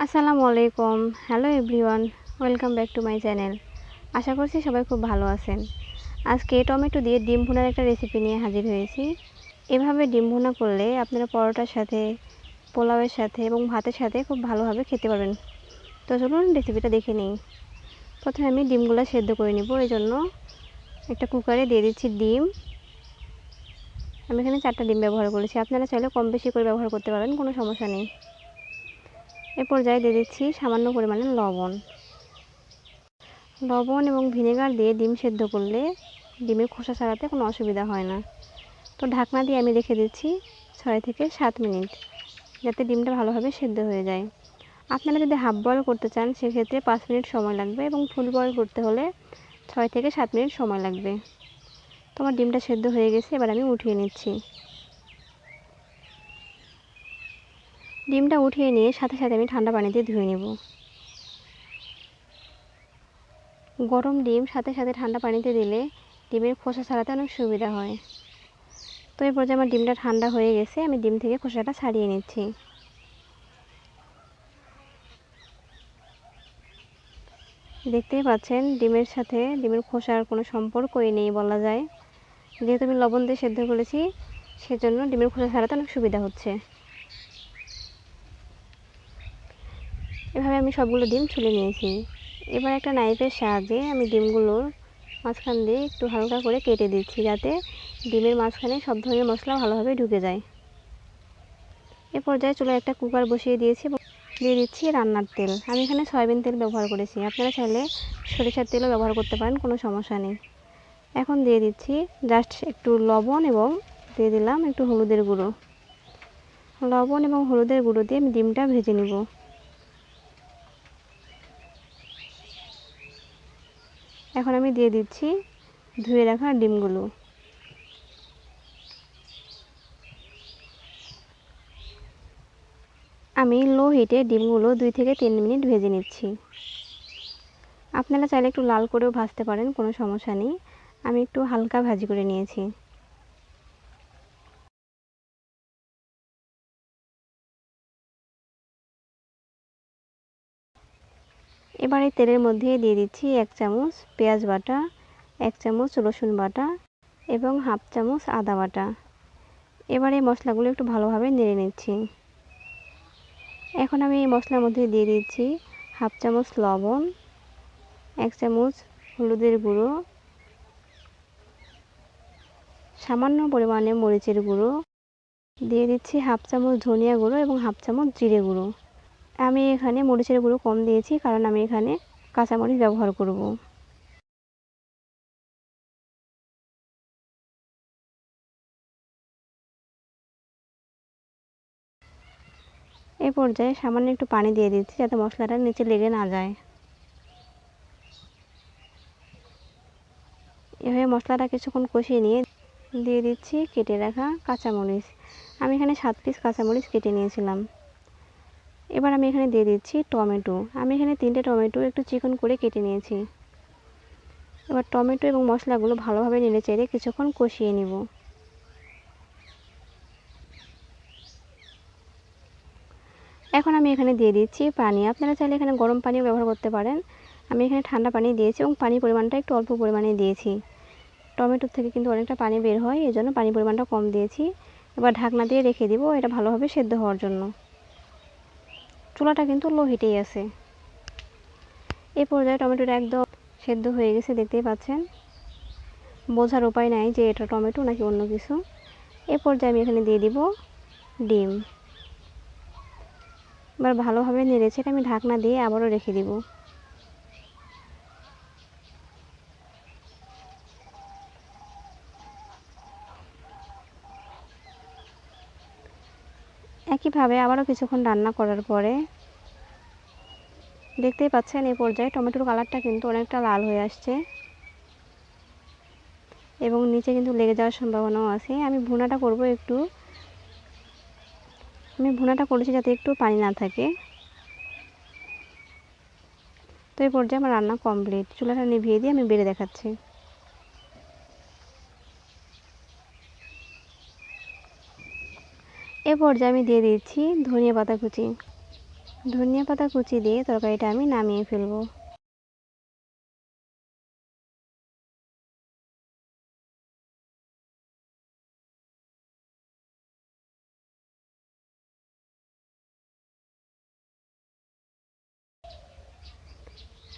আসসালামু আলাইকুম। Hello everyone, welcome back to my channel. আশা করছি সবাই খুব ভালো আছেন। আজকে টমেটো দিয়ে ডিম ভুনার একটা রেসিপি নিয়ে হাজির হয়েছি। এভাবে ডিম ভুনা করলে আপনারা পরোটার সাথে, পোলাওয়ের সাথে এবং ভাতের সাথে খুব ভালোভাবে খেতে পারবেন। তো চলুন রেসিপিটা দেখে নিই। প্রথমে আমি ডিমগুলো সেদ্ধ করে নিব। এই জন্য একটা কুকারে দিয়ে দিচ্ছি ডিম। আমি এখানে 4টা ডিম ব্যবহার করেছি। আপনারা চাইলে কম বেশি করে ব্যবহার করতে পারেন, কোনো সমস্যা নেই। এ পর্যায়ে দিয়ে দিচ্ছি সামান্য পরিমাণে লবণ এবং ভিনেগার দিয়ে ডিম সেদ্ধ করলে ডিমের খোসা ছাড়াতে কোনো অসুবিধা হয় না। তো ঢাকনা দিয়ে আমি রেখে দিচ্ছি 6 থেকে 7 মিনিট, যাতে ডিমটা ভালোভাবে সেদ্ধ হয়ে যায়। আপনারা যদি হাফ বয়েল করতে চান সেক্ষেত্রে 5 মিনিট সময় লাগবে, এবং ফুল বয়েল করতে হলে 6 থেকে 7 মিনিট সময় লাগবে। তো আমার ডিমটা সেদ্ধ হয়ে গেছে, এবার আমি উঠিয়ে নিচ্ছি। ডিমটা উঠিয়ে নিয়ে সাথে সাথে আমি ঠান্ডা পানি দিয়ে ধুয়ে নেব। গরম ডিম সাথে সাথে ঠান্ডা পানিতে দিলে ডিমের খোসা ছাড়াতে অনেক সুবিধা হয়। তো এই পর্যায়ে আমার ডিমটা ঠান্ডা হয়ে গেছে, আমি ডিম থেকে খোসাটা ছাড়িয়ে নিচ্ছি। দেখতেই পাচ্ছেন ডিমের সাথে ডিমের খোসার কোনো সম্পর্কই নেই বলা যায়। যেহেতু আমি লবণ দিয়ে সেদ্ধ করেছি, সেজন্য ডিমের খোসা ছাড়াতে অনেক সুবিধা হচ্ছে। এভাবে আমি সবগুলো ডিম ছুলে নিয়েছি। এবার একটা নাইফের সাহায্যে আমি ডিমগুলোর মাঝখান দিয়ে একটু হালকা করে কেটে দিচ্ছি, যাতে ডিমের মাঝখানে সব ধরনের মশলা ভালোভাবে ঢুকে যায়। এ পর্যায়ে চুলায় একটা কুকার বসিয়ে দিয়েছি এবং দিয়ে দিচ্ছি রান্নার তেল। আমি এখানে সয়াবিন তেল ব্যবহার করেছি, আপনারা চাইলে সরিষার তেলও ব্যবহার করতে পারেন, কোনো সমস্যা নেই। এখন দিয়ে দিচ্ছি জাস্ট একটু লবণ এবং দিয়ে দিলাম একটু হলুদের গুঁড়ো। লবণ এবং হলুদের গুঁড়ো দিয়ে আমি ডিমটা ভেজে নিব। এখন আমি দিয়ে দিচ্ছি ধুয়ে রাখা ডিমগুলো। আমি লো হিটে ডিমগুলো 2 থেকে 3 মিনিট ভেজে নিচ্ছি। আপনারা চাইলে একটু লাল করেও ভাজতে পারেন, কোনো সমস্যা নেই। আমি একটু হালকা ভাজি করে নিয়েছি। এবার এই তেলের মধ্যে দিয়ে দিচ্ছি 1 চামচ পেঁয়াজ বাটা, 1 চামচ রসুন বাটা এবং হাফ চামচ আদা বাটা। এবার এই মশলাগুলো একটু ভালোভাবে নেড়ে নিচ্ছি। এখন আমি এই মশলার মধ্যে দিয়ে দিচ্ছি হাফ চামচ লবণ, 1 চামচ হলুদের গুঁড়ো, সামান্য পরিমাণে মরিচের গুঁড়ো, দিয়ে দিচ্ছি হাফ চামচ ধনিয়া গুঁড়ো এবং হাফ চামচ জিরে গুঁড়ো। আমি এখানে মরিচের গুঁড়ো কম দিয়েছি, কারণ আমি এখানে কাঁচামরিচ ব্যবহার করব। এই পর্যায়ে সামান্য একটু পানি দিয়ে দিচ্ছি, যাতে মশলাটা নিচে লেগে না যায়। এভাবে মশলাটা কিছুক্ষণ কষিয়ে নিয়ে দিয়ে দিচ্ছি কেটে রাখা কাঁচামরিচ। আমি এখানে 7 পিস কাঁচামরিচ কেটে নিয়েছিলাম। এবার আমি এখানে দিয়ে দিচ্ছি টমেটো। আমি এখানে 3টে টমেটো একটু চিকন করে কেটে নিয়েছি। এবার টমেটো এবং মশলাগুলো ভালোভাবে নেড়েচেড়ে কিছুক্ষণ কষিয়ে নিব। এখন আমি এখানে দিয়ে দিচ্ছি পানি। আপনারা চাইলে এখানে গরম পানিও ব্যবহার করতে পারেন। আমি এখানে ঠান্ডা পানি দিয়েছি এবং পানির পরিমাণটা একটু অল্প পরিমাণে দিয়েছি। টমেটোর থেকে কিন্তু অনেকটা পানি বের হয়, এজন্য পানির পরিমাণটা কম দিয়েছি। এবার ঢাকনা দিয়ে রেখে দিব এটা ভালোভাবে সেদ্ধ হওয়ার জন্য। চুলাটা কিন্তু লো হিটেই আছে। এই পর্যায়ে টমেটোটা একদম সেদ্ধ হয়ে গেছে, দেখতেই পাচ্ছেন। বোঝার উপায় নাই যে এটা টমেটো নাকি অন্য কিছু। এ পর্যায়ে আমি এখানে দিয়ে দিব ডিম। এবার ভালোভাবে নেড়েচেড়ে আমি ঢাকনা দিয়ে আবারও রেখে দিব। একইভাবে আবারও কিছুক্ষণ রান্না করার পরে দেখতেই পাচ্ছেন এই পর্যায়ে টমেটোর কালারটা কিন্তু অনেকটা লাল হয়ে আসছে এবং নিচে কিন্তু লেগে যাওয়ার সম্ভাবনাও আছে। আমি ভুনাটা করেছি যাতে একটু পানি না থাকে। তো এই পর্যায়ে আমার রান্না কমপ্লিট। চুলাটা নিভিয়ে দিয়ে আমি বেড়ে দেখাচ্ছি। এ পর্যায়ে আমি দিয়ে দিচ্ছি ধনিয়া পাতা কুচি। ধনিয়া পাতা কুচি দিয়ে তরকারিটা আমি নামিয়ে ফেলবো।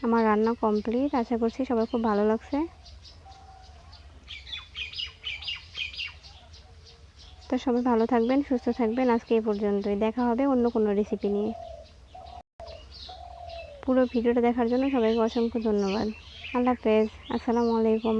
আমার রান্না কমপ্লিট। আশা করছি সবার খুব ভালো লাগছে। তো সবাই ভালো থাকবেন, সুস্থ থাকবেন। আজকে এই পর্যন্তই। দেখা হবে অন্য কোনো রেসিপি নিয়ে। পুরো ভিডিওটা দেখার জন্য সবাইকে অসংখ্য ধন্যবাদ। আল্লাহ হাফেজ। আসসালামু আলাইকুম।